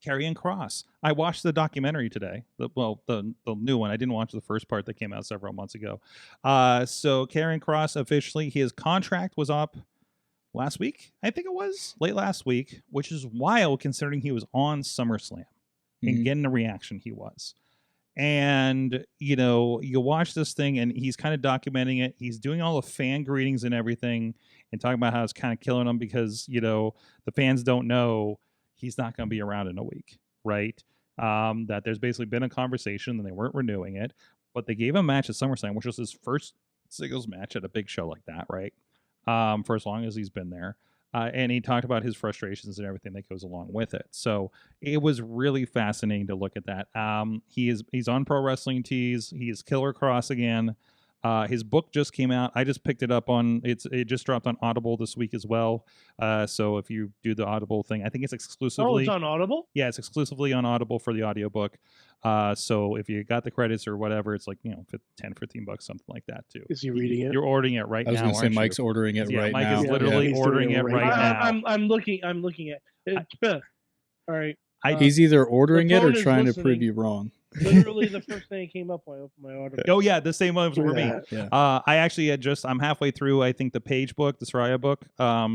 Karrion Kross. I watched the documentary today. The new one. I didn't watch the first part that came out several months ago. So Karrion Kross officially, his contract was up last week. I think it was late last week, which is wild considering he was on SummerSlam and getting the reaction he was. And, you know, you watch this thing and he's kind of documenting it. He's doing all the fan greetings and everything and talking about how it's kind of killing him because, you know, the fans don't know he's not going to be around in a week, right? That there's basically been a conversation and they weren't renewing it, but they gave him a match at SummerSlam, which was his first singles match at a big show like that, right? For as long as he's been there. And he talked about his frustrations and everything that goes along with it. So it was really fascinating to look at that. He's on Pro Wrestling Tees. He is Killer Kross again. His book just came out. I just picked it up it just dropped on Audible this week as well. So if you do the Audible thing, I think it's exclusively. Oh, it's on Audible? Yeah, it's exclusively on Audible for the audiobook. So if you got the credits or whatever, it's like, you know, $10-15, something like that too. Is he reading it? You're ordering it right now. I was going to say Mike's ordering it right Mike now. is literally ordering it right now. I'm looking at it. All right. He's either ordering it or trying to listening. prove you wrong. Literally the first thing that came up when I opened my order. Oh yeah, the same ones were me. Yeah. I actually I'm halfway through, I think, the Page book, the Soraya book.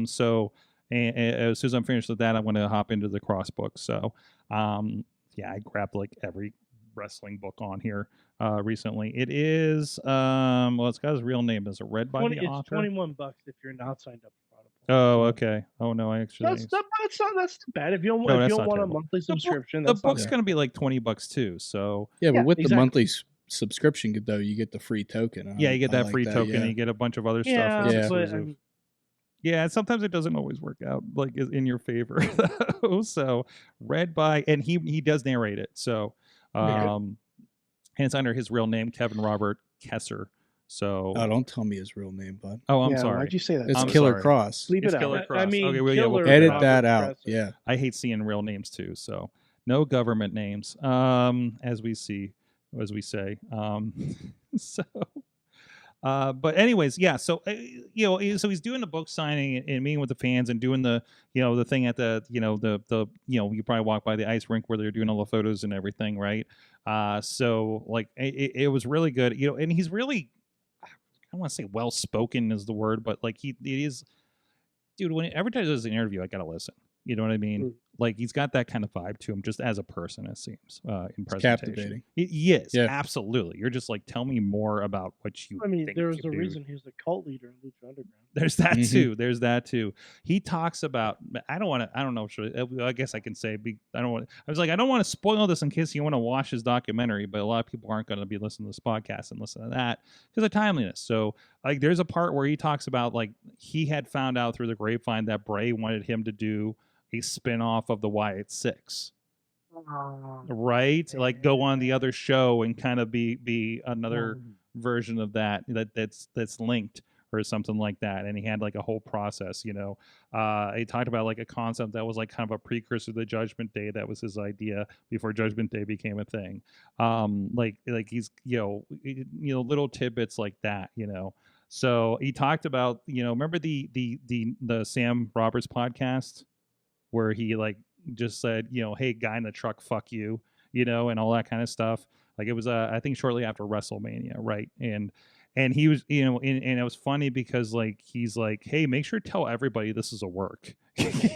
So and as soon as I'm finished with that, I'm going to hop into the Kross book. So yeah, I grabbed like every wrestling book on here recently. It is well, it's got his real name. Is it read by the author? It's $21 if you're not signed up for Audible. Oh, okay. Oh no, I actually. That's not too bad. If you don't want a monthly subscription, the book's going to be like $20 too. So yeah, but with the monthly subscription, though, you get the free token. Yeah, you get that free token. And you get a bunch of other stuff. Yeah, sometimes it doesn't always work out like in your favor. So read by, and he does narrate it. So and it's under his real name, Kevin Robert Kesser. So don't tell me his real name, bud. Oh, I'm sorry. Why'd you say that? It's Killer Kross. Leave it out. Killer Kross. I mean, okay, we'll edit that out. Yeah. I hate seeing real names too. So no government names, as we say. So. But anyways, yeah. So you know, so he's doing the book signing and meeting with the fans and doing the the thing at the you probably walk by the ice rink where they're doing all the photos and everything, right? So like it was really good, and he's really, I don't want to say well spoken is the word, but like it is, dude. Every time he does an interview, I gotta listen. You know what I mean? Like he's got that kind of vibe to him, just as a person, it seems. In presentation, captivating. He is absolutely. You're just like, tell me more about what you. I mean, think there was a reason he was the cult leader in Lucha Underground. There's that too. There's that too. He talks about. I don't know. I guess I can say. I don't want to spoil this in case you want to watch his documentary, but a lot of people aren't going to be listening to this podcast and listen to that because of timeliness. So like, there's a part where he talks about like he had found out through the grapevine that Bray wanted him to do a spin-off of the Wyatt Six, right? Like go on the other show and kind of be another version of that's linked or something like that. And he had like a whole process, he talked about like a concept that was like kind of a precursor to the Judgment Day. That was his idea before Judgment Day became a thing. Like he's, little tidbits like that, So he talked about, remember the Sam Roberts podcast where he like just said, hey, guy in the truck, fuck you, and all that kind of stuff. Like it was, I think shortly after WrestleMania. Right. And he was, and it was funny because like, he's like, hey, make sure to tell everybody this is a work.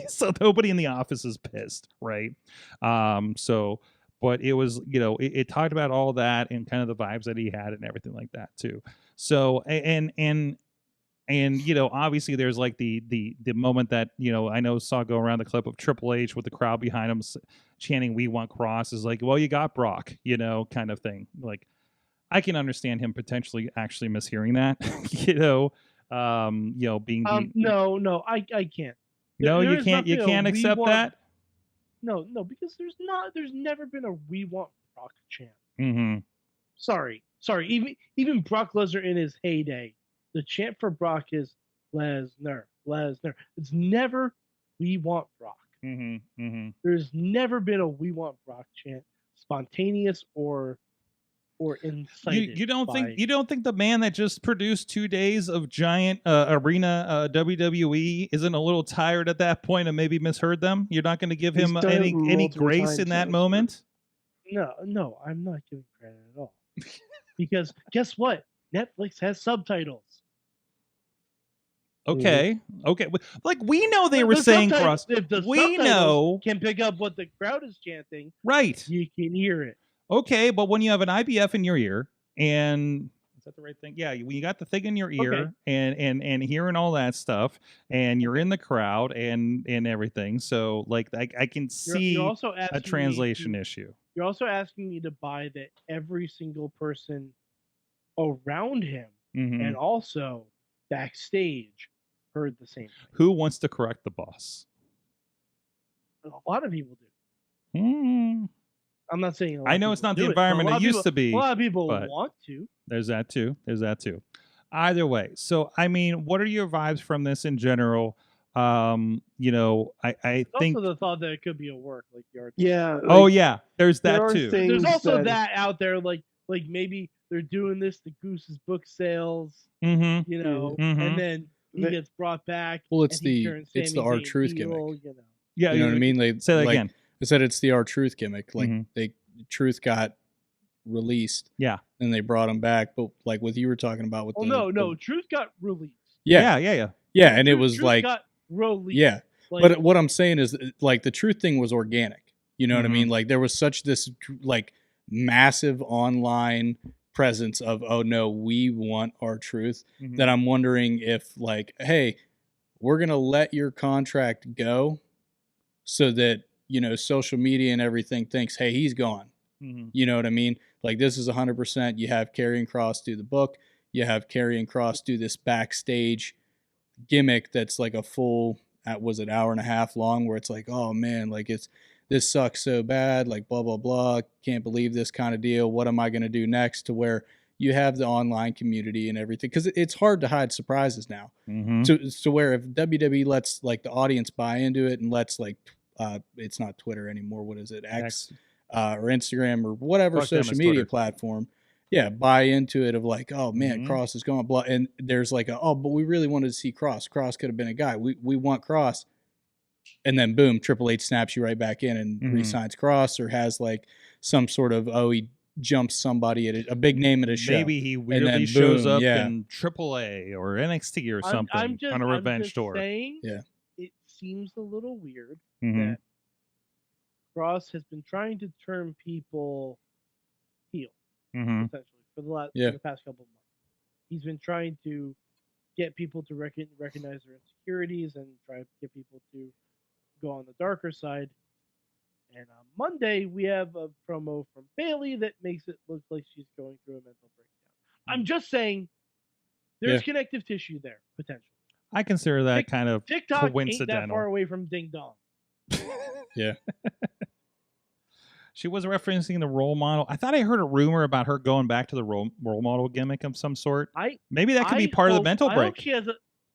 So nobody in the office is pissed. Right. But it was, it talked about all that and kind of the vibes that he had and everything like that too. So, and obviously there's like the moment that I saw go around the clip of Triple H with the crowd behind him chanting "We want Kross" is like, well, you got Brock, kind of thing. Like I can understand him potentially actually mishearing that, being no, I can't. No, you can't. You can't accept that. No, because there's never been a "We want Brock" chant. Mm-hmm. Sorry. Even Brock Lesnar in his heyday. The chant for Brock is Lesnar. It's never "We want Brock." Mm-hmm. Mm-hmm. There's never been a "We want Brock" chant, spontaneous or or incited. You don't by, think the man that just produced 2 days of giant arena WWE isn't a little tired at that point and maybe misheard them? You're not going to give He's him done it any multiple grace times in that now, moment? No, I'm not giving credit at all. Because guess what? Netflix has subtitles. Okay. Like we know they The were saying subtitles- Kross. If the We subtitles know. can pick up what the crowd is chanting, Right. you can hear it. Okay, but when you have an IBF in your ear and is that the right thing? Yeah, when you got the thing in your ear Okay. and hearing all that stuff and you're in the crowd and everything. So like I can see You're also a asking translation me issue. You're also asking me to buy that every single person around him Mhm. and also backstage heard the same thing. Who wants to correct the boss? A lot of people do. Hmm. I'm not saying. I know it's not the environment it used to be. A lot of people but want to. There's that too. Either way. So I mean, what are your vibes from this in general? You know, I think Also, the thought that it could be a work like yard. Yeah. oh like, yeah, there's that there are too. things There's also that- that out there, like maybe they're doing this to Goose's book sales, Mm-hmm. you know, Mhm. and then he The- gets brought back. Well, it's and he the turns it's the Sami our Zayn truth heel, gimmick. you know. Yeah, You know what I mean? They say that like, again. I said it's the our truth gimmick. Like Mhm. truth got released. Yeah. And they brought him back. But like what you were talking about with Well, the no, Truth got released. Yeah. Yeah. And it was Truth like got released. yeah. Like, But what I'm saying is like the truth thing was organic. You know what I Mhm. mean? Like there was such this like massive online presence of, oh no, we want our truth, Mhm. that I'm wondering if like, hey, we're going to let your contract go so that, you know, social media and everything thinks, hey, he's gone. Mhm. You know what I mean? Like this is 100%. You have Karrion Kross do the book. You have Karrion Kross do this backstage gimmick that's like a full, was it hour and a half long, where it's like, oh man, like this sucks so bad, like blah, blah, blah. Can't believe this kind of deal. What am I going to do next? To where you have the online community and everything. Because it's hard to hide surprises now. Mhm. To where if WWE lets like the audience buy into it and lets like, it's not Twitter anymore. What is it? X. Or Instagram or whatever Fuck them, social it's media Twitter. platform, buy into it of like, oh man, Mhm. Kross is going, blah, and there's like, but we really wanted to see Kross. Kross could have been a guy. We want Kross, and then boom, Triple H snaps you right back in and Mhm. re-signs Kross, or has like some sort of he jumps somebody at a big name at a show. Maybe he then weirdly shows boom, up yeah. in AAA or NXT or something I'm just, on a I'm revenge just tour. saying, Yeah. it seems a little weird Mhm. that Kross has been trying to turn people heel, Mhm. essentially, for the past couple of months. He's been trying to get people to recognize their insecurities and try to get people to go on the darker side. And on Monday, we have a promo from Bayley that makes it look like she's going through a mental breakdown. I'm just saying, there's connective tissue there, potentially. I consider that kind of TikTok ain't that coincidental. far away from Ding Dong. Yeah. She was referencing the role model. I thought I heard a rumor about her going back to the role model gimmick of some sort. Maybe that could be part of the mental I break.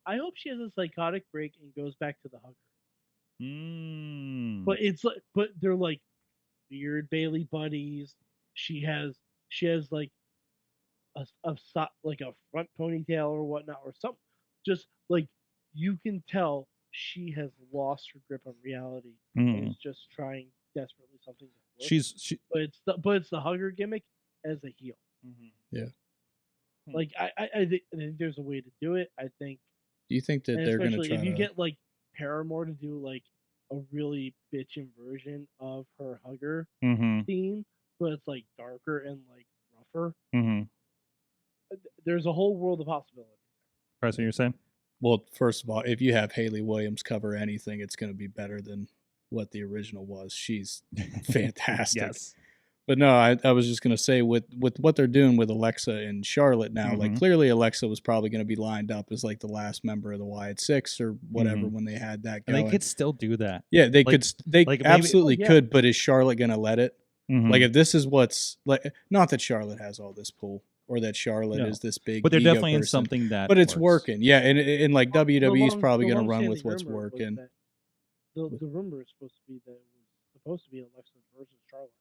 I hope she has a psychotic break and goes back to the hugger. Mm. But but they're like weird Bailey buddies. She has like a front ponytail or whatnot or something. Just like you can tell she has lost her grip on reality and is just trying desperately something to work. But it's the hugger gimmick as a heel. Yeah. Like I think there's a way to do it. I think. Do you think that they're going to especially try if you to get like Paramore to do like a really bitchin' version of her hugger Mhm. theme, but it's like darker and like rougher. Mhm. There's a whole world of possibility. Preston, you're saying? Well, first of all, if you have Haley Williams cover anything, it's going to be better than what the original was. She's fantastic. Yes. But no, I was just going to say with what they're doing with Alexa and Charlotte now, like clearly Alexa was probably going to be lined up as like the last member of the Wyatt Six or whatever when they had that And going. they could still do that. Yeah, they like- could. They like maybe- absolutely Oh, yeah. could. But is Charlotte going to let it? Mhm. Like if this is what's like, not that Charlotte has all this pull or that Charlotte No. is this big, But they're ego definitely in person. something that But it's works. working, yeah. And like WWE's probably The going to run long-standing with what's rumor was working. that the rumor is supposed to be that it was supposed to be Alexa versus Charlotte.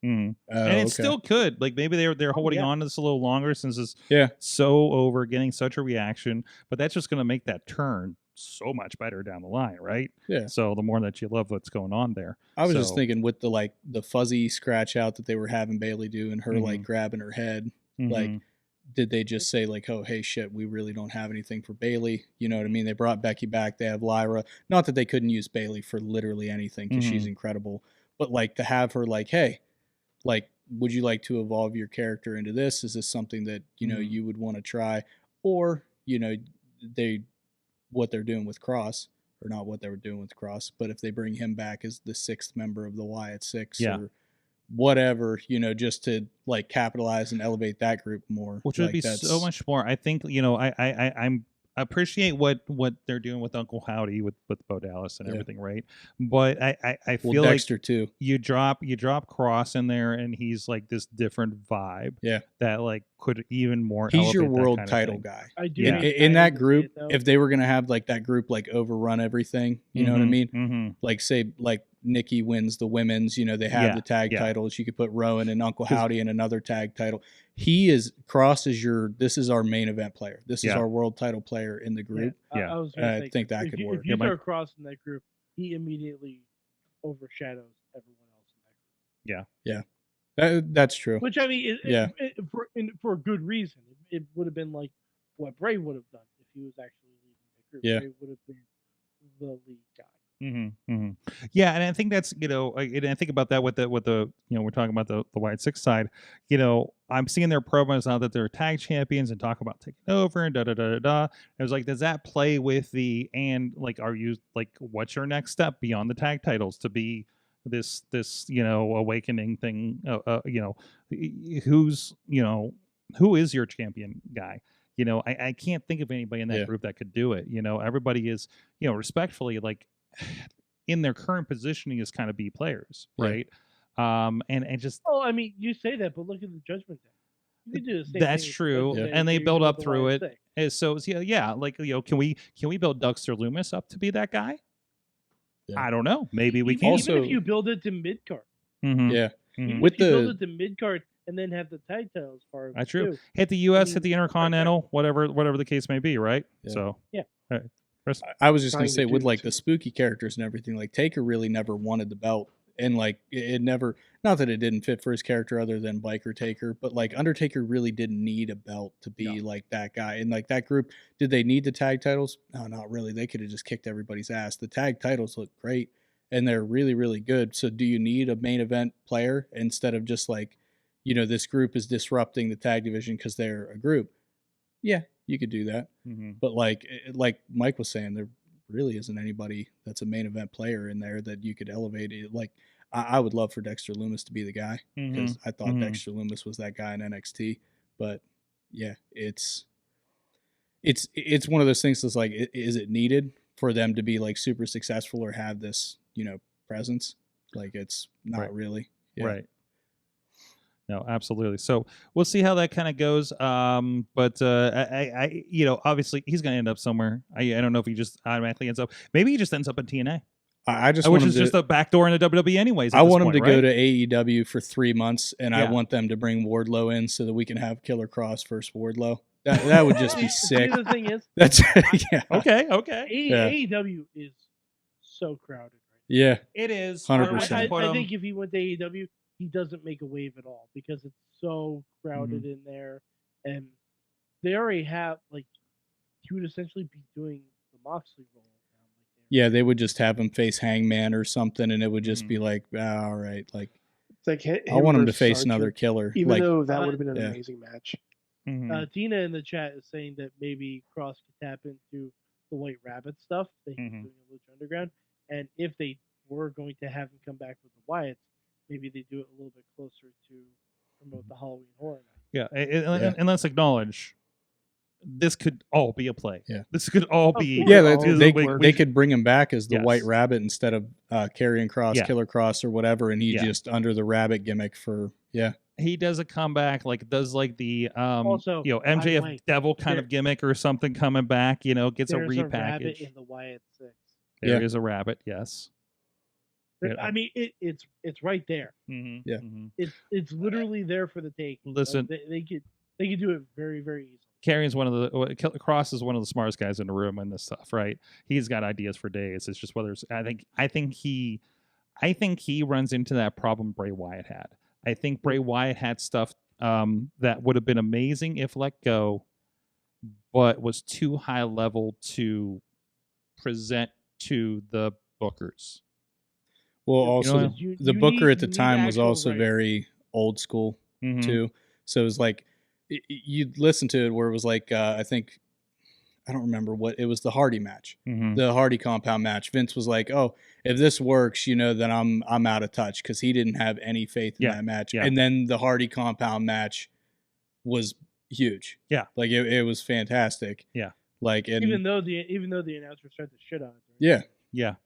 Mm. Oh, And it okay. still could. Like maybe they're holding yeah. on to this a little longer since it's Yeah. so over, getting such a reaction. But that's just going to make that turn so much better down the line, right? Yeah. So the more that you love what's going on there. I was just So, thinking with the fuzzy scratch out that they were having Bailey do and her like grabbing her head, like mhm. did they just say like, oh hey shit, we really don't have anything for Bailey? You know what I mean? They brought Becky back. They have Lyra. Not that they couldn't use Bailey for literally anything because she's incredible, but like to have her like, hey, like, would you like to evolve your character into this? Is this something that you know you would want to try, or you know what they're doing with Kross, or not what they were doing with Kross, but if they bring him back as the 6th member of the Wyatt Six or whatever, you know, just to like capitalize and elevate that group more, which would like, be so much more. I think, you know, I appreciate what they're doing with Uncle Howdy with Bo Dallas and everything, right? But I feel Dexter like too. You drop Kross in there, and he's like this different vibe. Yeah, that like could even more. He's your elevate that world kind of title thing. guy. I do. Yeah. In that group, if they were gonna have like that group like overrun everything, you know what I mean? Mm-hmm. Like say like Nikki wins the women's, you know, they have the tag titles. You could put Rowan and Uncle Howdy in another tag title. Kross is this is our main event player. This is our world title player in the group. I was gonna say, I think that could work. If you throw Kross in that group, he immediately overshadows everyone else in that group. Yeah. That's true. Which I mean, for a good reason. It would have been like what Bray would have done if he was actually leading the group. Yeah. Bray would have been the lead guy. Yeah, and I think that's, you know, and I think about that with the you know, we're talking about the Wyatt Six side. You know, I'm seeing their promos now that they're tag champions and talk about taking over and da. I was like, does that play with and like, are you like, what's your next step beyond the tag titles to be this you know, awakening thing? You know, who is your champion guy? You know, I can't think of anybody in that group that could do it. You know, everybody is, you know, respectfully, like in their current positioning is kind of B players, right? And just. Oh, I mean, you say that, but look at the Judgment Day. You can do the same that's thing true, and they build up through it. And so like, you know, can we build Dexter Lumis up to be that guy? Yeah. I don't know. Maybe we can. Even if you build it to mid card. Yeah. Even if you build it to mid card and then have the tag titles part of it. That's true. Too. Hit the US, hit the Intercontinental, whatever the case may be, right? Yeah. So yeah. All right. I was just gonna say with like the spooky characters and everything, like Taker really never wanted the belt, and like it never, not that it didn't fit for his character other than Biker Taker, but like Undertaker really didn't need a belt to be like that guy. And like that group, did they need the tag titles? No, not really. They could have just kicked everybody's ass. The tag titles look great and they're really, really good. So do you need a main event player instead of just like, you know, this group is disrupting the tag division because they're a group? Yeah, you could do that. But like Mike was saying, there really isn't anybody that's a main event player in there that you could elevate it. Like I would love for Dexter Lumis to be the guy because I thought Dexter Lumis was that guy in NXT. But yeah, it's one of those things that's like, is it needed for them to be like super successful or have this, you know, presence? Like it's not really. Yeah. Right. No, absolutely. So we'll see how that kind of goes. But I, you know, obviously he's going to end up somewhere. I don't know if he just automatically ends up. Maybe he just ends up in TNA. Which is just a backdoor in the WWE anyways. I want him to go to AEW for 3 months, and I want them to bring Wardlow in so that we can have Killer Kross versus Wardlow. That would just be sick. The thing is, that's okay. AEW is so crowded. Right? Yeah, it is. 100%. I think if he went to AEW, he doesn't make a wave at all because it's so crowded in there, and they already have like he would essentially be doing the Moxley role. Yeah, they would just have him face Hangman or something, and it would just be like, all right, like, it's like I want him to face another killer, even though that would have been an amazing match. Tina in the chat is saying that maybe Kross could tap into the White Rabbit stuff that he's doing in Lucha Underground, and if they were going to have him come back with the Wyatts, maybe they do it a little bit closer to promote the Halloween Horror Night. Yeah, and let's acknowledge this could all be a play. Yeah, this could all be. Yeah, they could bring him back as the White Rabbit instead of Karrion Kross, Killer Kross, or whatever, and he just under the rabbit gimmick for He does a comeback, like does like the also, you know, MJF Devil kind of gimmick or something coming back. You know, gets a repackage. Rabbit in the Wyatt Six. There is a rabbit. Yes. Yeah. I mean, it's right there. Mhm, Yeah. mhm. It's literally there for the take. Listen, they could do it very, very easily. Karrion's one of the Kross is one of the smartest guys in the room in this stuff, right? He's got ideas for days. It's just whether it's, I think he runs into that problem Bray Wyatt had. I think Bray Wyatt had stuff that would have been amazing if let go, but was too high level to present to the bookers. Well, You also know, the booker at the you need time was actual also writing. very old school Mhm. too. So it was like you'd listen to it where it was like I think I don't remember what it was, the Hardy match, Mhm. the Hardy compound match. Vince was like, "Oh, if this works, then I'm out of touch," because he didn't have any faith in Yeah, that match. yeah. And then the Hardy compound was huge. Yeah. Like it was fantastic. Yeah. Like and Even though the announcers tried to shit on it. yeah, Yeah.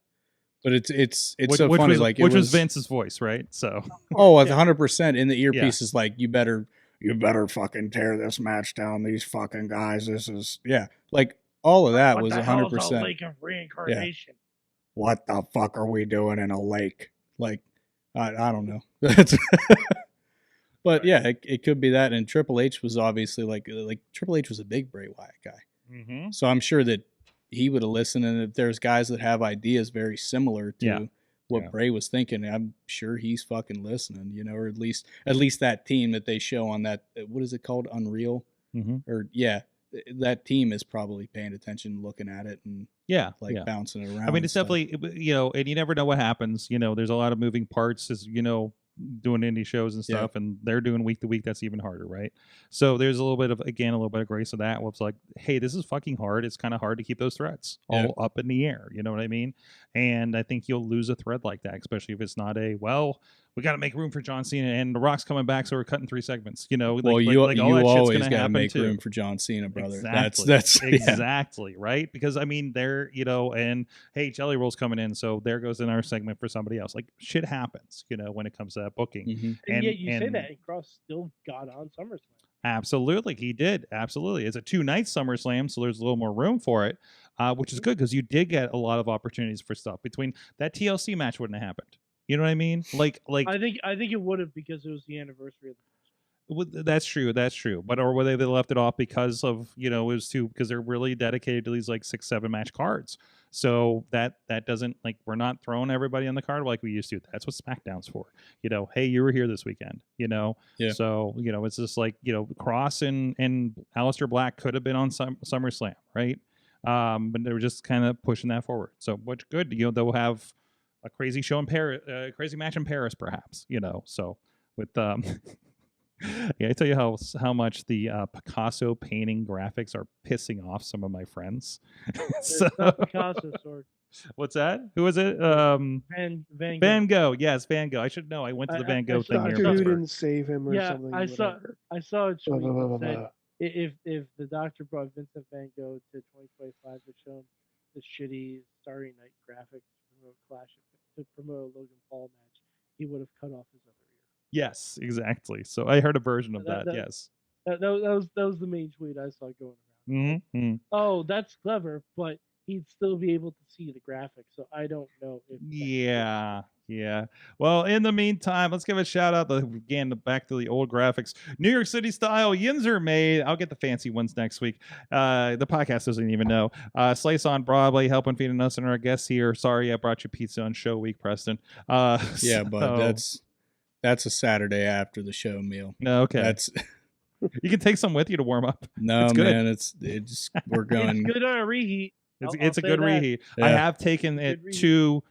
but it's Which so funny. was, Like which it was Vince's voice, right? So Oh, Yeah. 100% in the earpiece is like, you better fucking tear this match down. These fucking guys. This is, yeah. Like all of that What was the hell is a 100%. lake of reincarnation? What the fuck are we doing in a lake? Like, I don't know. That's but yeah, it could be that. And Triple H was obviously like Triple H was a big Bray Wyatt guy. mm-hmm. So I'm sure that he would have listened. And if there's guys that have ideas very similar to what Bray was thinking, I'm sure he's fucking listening, or at least that team that they show on that, what is it called? Unreal? Mm-hmm. Or that team is probably paying attention, looking at it and bouncing it around. I mean, it's definitely, and you never know what happens. There's a lot of moving parts as, doing indie shows and stuff, and they're doing week to week. That's even harder, right? So there's a little bit of grace of that. Where it's like, hey, this is fucking hard. It's kind of hard to keep those threads all up in the air. You know what I mean? And I think you'll lose a thread like that, especially if it's not we got to make room for John Cena and The Rock's coming back, so we're cutting 3 segments. Well, you always got to make room for John Cena, brother. Exactly. That's exactly right. Because I mean, they're and hey, Jelly Roll's coming in, so there goes another segment for somebody else. Like shit happens, when it comes to that booking. Mm-hmm. And yet you say that, and Kross still got on SummerSlam. Absolutely, he did. Absolutely, it's a 2-night SummerSlam, so there's a little more room for it, which is good because you did get a lot of opportunities for stuff. Between that TLC match wouldn't have happened. You know what I mean? Like I think it would have, because it was the anniversary of the That's true. But or whether they left it off because of it was because they're really dedicated to these like 6-7 match cards. So that doesn't we're not throwing everybody on the card like we used to. That's what SmackDown's for. Hey, you were here this weekend. Yeah. So it's just like Kross and Aleister Black could have been on SummerSlam, right? But they were just kind of pushing that forward. So what's good. They'll have a crazy show in Paris, crazy match in Paris, perhaps. So with yeah, I tell you how much the Picasso painting graphics are pissing off some of my friends. It's not Picasso, sword. What's that? Who is it? Van Gogh. Yes, Van Gogh. I should know. I went to the Van Gogh thing here. Doctor Who didn't save him or something. I saw a tweet that said if the doctor brought Vincent Van Gogh to 2025 to show him the shitty Starry Night graphics to promote a Logan Paul match, he would have cut off his other ear. Yes, exactly. So I heard a version of that. Yes, that was the main tweet I saw going around. Mm-hmm. Oh, that's clever, but he'd still be able to see the graphics. So I don't know if Yeah. Well, in the meantime, let's give a shout out again back to the old graphics. New York City style yins are made. I'll get the fancy ones next week. The podcast doesn't even know. Slice on Broadway, helping feeding us and our guests here. Sorry, I brought you pizza on show week, Preston. Yeah, but that's a Saturday after the show meal. No, okay. That's you can take some with you to warm up. No, it's good. Man, we're going. It's good on a reheat. It's a good reheat. Yeah. I have taken it to